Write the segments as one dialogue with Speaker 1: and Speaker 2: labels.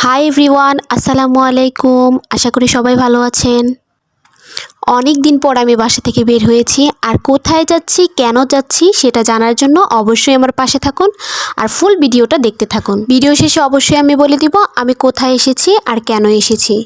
Speaker 1: Hi everyone, আসসালামু আলাইকুম। আশা করি সবাই ভালো আছেন। অনেক দিন পর আমি বাসা থেকে বের হয়েছি, আর কোথায় যাচ্ছি, কেন যাচ্ছি সেটা জানার জন্য অবশ্যই আমার পাশে থাকুন আর ফুল ভিডিওটা দেখতে থাকুন। ভিডিও শেষে অবশ্যই আমি বলে দিব আমি কোথায় এসেছি আর কেন এসেছি।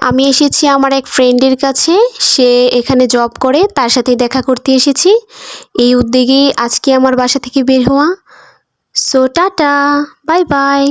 Speaker 1: আমি এসেছি আমার এক ফ্রেন্ডের কাছে, সে এখানে জব করে, তার সাথে দেখা করতে এসেছি। এই উদ্যোগেই আজকে আমার বাসা থেকে বের হওয়া। So tata, bye bye.